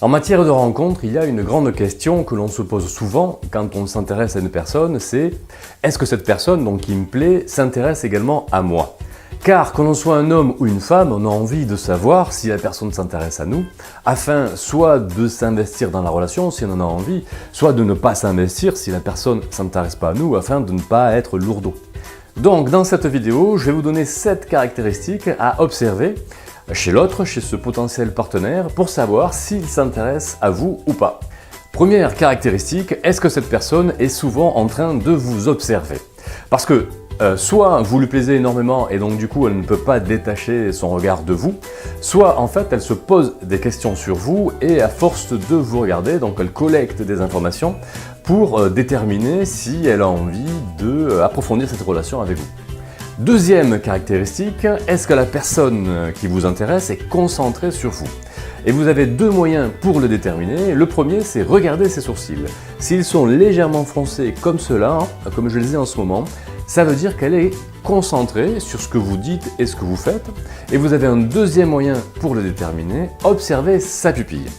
En matière de rencontre, il y a une grande question que l'on se pose souvent quand on s'intéresse à une personne, c'est est-ce que cette personne donc, qui me plaît s'intéresse également à moi? Car que l'on soit un homme ou une femme, on a envie de savoir si la personne s'intéresse à nous, afin soit de s'investir dans la relation si on en a envie, soit de ne pas s'investir si la personne ne s'intéresse pas à nous, afin de ne pas être lourdeau. Donc dans cette vidéo, je vais vous donner 7 caractéristiques à observer chez l'autre, chez ce potentiel partenaire, pour savoir s'il s'intéresse à vous ou pas. Première caractéristique, est-ce que cette personne est souvent en train de vous observer? Parce que soit vous lui plaisez énormément et donc du coup elle ne peut pas détacher son regard de vous, soit en fait elle se pose des questions sur vous et à force de vous regarder, donc elle collecte des informations pour déterminer si elle a envie d'approfondir cette relation avec vous. Deuxième caractéristique, est-ce que la personne qui vous intéresse est concentrée sur vous? Et vous avez 2 moyens pour le déterminer. Le premier, c'est regarder ses sourcils. S'ils sont légèrement froncés comme cela, comme je les ai en ce moment, ça veut dire qu'elle est concentrée sur ce que vous dites et ce que vous faites. Et vous avez un deuxième moyen pour le déterminer, observer sa pupille.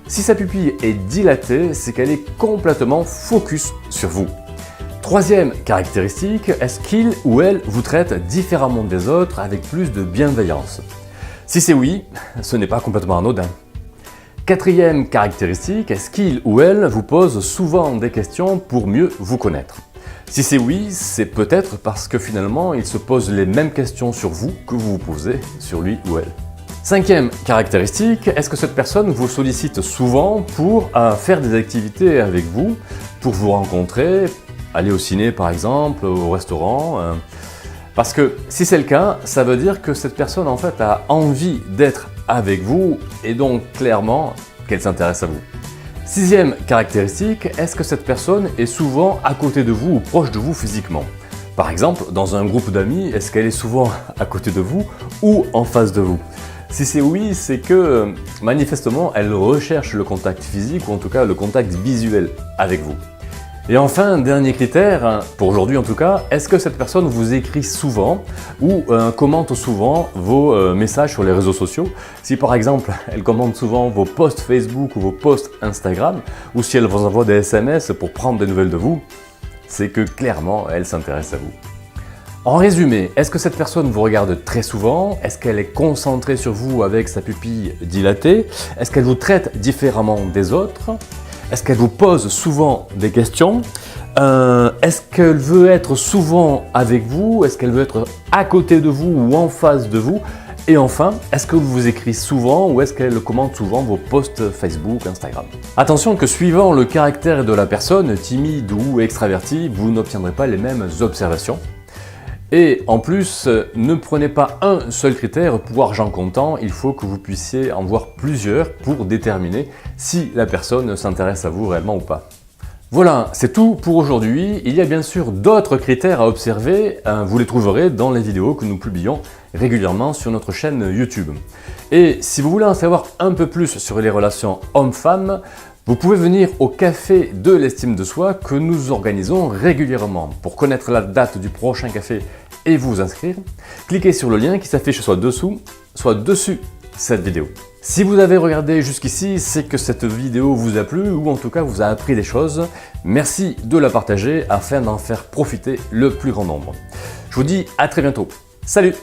Si sa pupille est dilatée, c'est qu'elle est complètement focus sur vous. Troisième caractéristique, est-ce qu'il ou elle vous traite différemment des autres avec plus de bienveillance? Si c'est oui, ce n'est pas complètement anodin. Quatrième caractéristique, est-ce qu'il ou elle vous pose souvent des questions pour mieux vous connaître? Si c'est oui, c'est peut-être parce que finalement il se pose les mêmes questions sur vous que vous vous posez sur lui ou elle. Cinquième caractéristique, est-ce que cette personne vous sollicite souvent pour faire des activités avec vous, pour vous rencontrer, aller au ciné par exemple, au restaurant? Parce que si c'est le cas, ça veut dire que cette personne en fait a envie d'être avec vous et donc clairement qu'elle s'intéresse à vous. Sixième caractéristique, est-ce que cette personne est souvent à côté de vous ou proche de vous physiquement? Par exemple, dans un groupe d'amis, est-ce qu'elle est souvent à côté de vous ou en face de vous? Si c'est oui, c'est que manifestement elle recherche le contact physique ou en tout cas le contact visuel avec vous. Et enfin, dernier critère, pour aujourd'hui en tout cas, est-ce que cette personne vous écrit souvent ou commente souvent vos messages sur les réseaux sociaux? Si par exemple, elle commente souvent vos posts Facebook ou vos posts Instagram, ou si elle vous envoie des SMS pour prendre des nouvelles de vous, c'est que clairement, elle s'intéresse à vous. En résumé, est-ce que cette personne vous regarde très souvent? Est-ce qu'elle est concentrée sur vous avec sa pupille dilatée? Est-ce qu'elle vous traite différemment des autres? Est-ce qu'elle vous pose souvent des questions? Est-ce qu'elle veut être souvent avec vous? Est-ce qu'elle veut être à côté de vous ou en face de vous? Et enfin, est-ce qu'elle vous écrit souvent ou est-ce qu'elle commente souvent vos posts Facebook, Instagram? Attention que suivant le caractère de la personne, timide ou extravertie, vous n'obtiendrez pas les mêmes observations. Et en plus, ne prenez pas un seul critère pour argent comptant, il faut que vous puissiez en voir plusieurs pour déterminer si la personne s'intéresse à vous réellement ou pas. Voilà, c'est tout pour aujourd'hui. Il y a bien sûr d'autres critères à observer, vous les trouverez dans les vidéos que nous publions régulièrement sur notre chaîne YouTube. Et si vous voulez en savoir un peu plus sur les relations hommes-femmes, vous pouvez venir au café de l'estime de soi que nous organisons régulièrement. Pour connaître la date du prochain café et vous inscrire, cliquez sur le lien qui s'affiche soit dessous, soit dessus cette vidéo. Si vous avez regardé jusqu'ici, c'est que cette vidéo vous a plu ou en tout cas vous a appris des choses. Merci de la partager afin d'en faire profiter le plus grand nombre. Je vous dis à très bientôt. Salut!